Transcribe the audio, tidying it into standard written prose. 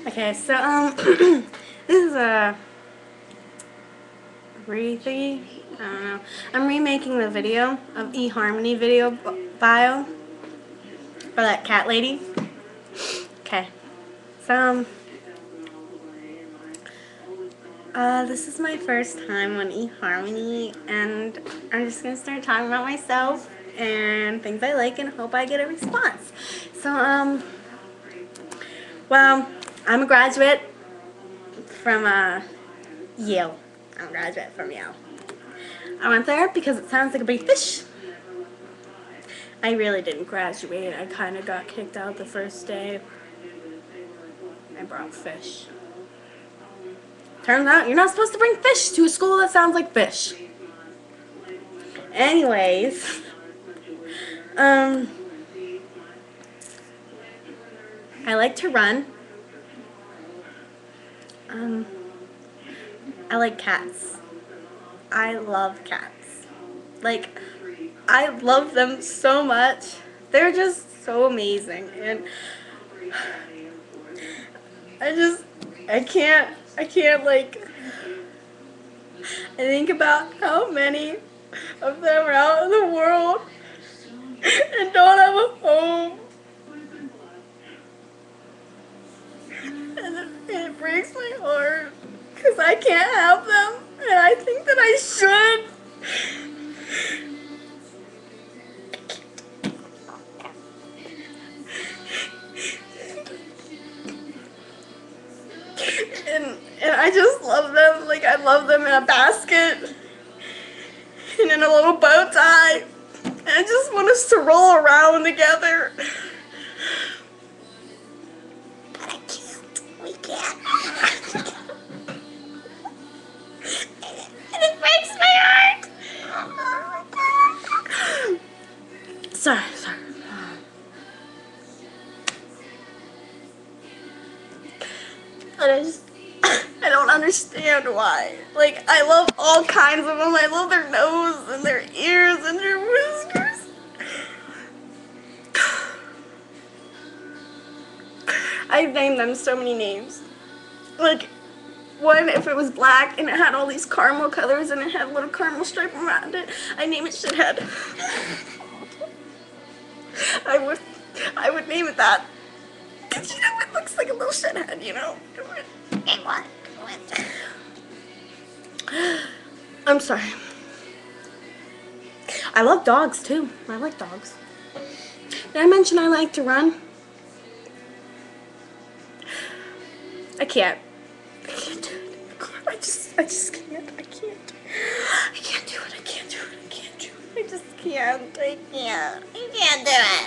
Okay, so this is a rethingy. I don't know. I'm remaking the video of Eharmony video bio for that cat lady. Okay, so this is my first time on Eharmony, and I'm just gonna start talking about myself and things I like, and hope I get a response. So well, I'm a graduate from Yale. I'm a graduate from Yale. I went there because it sounds like a big fish. I really didn't graduate. I kind of got kicked out the first day. I brought fish. Turns out you're not supposed to bring fish to a school that sounds like fish. Anyways, I like to run. I like cats. I love cats. Like, I love them so much. They're just so amazing, and I can't like, I think about how many of them are out in the world and don't have a home. And it breaks my heart because I can't have them, and I think that I should. And I just love them. Like, I love them in a basket and in a little bow tie. And I just want us to roll around together. But I can't. We can't. And it breaks my heart. Oh my God. Sorry. And I don't understand why. Like, I love all kinds of them. I love their nose and their ears and their whiskers. I've named them so many names. Like, one, if it was black and it had all these caramel colors and it had a little caramel stripe around it, I'd name it Shithead. I would name it that. Cause you know, it looks like a little shithead, you know? I'm sorry. I love dogs too. I like dogs. Did I mention I like to run? I can't do it. I just can't. I can't do it. I just can't. I can't do it. I can't do it. I can't do it.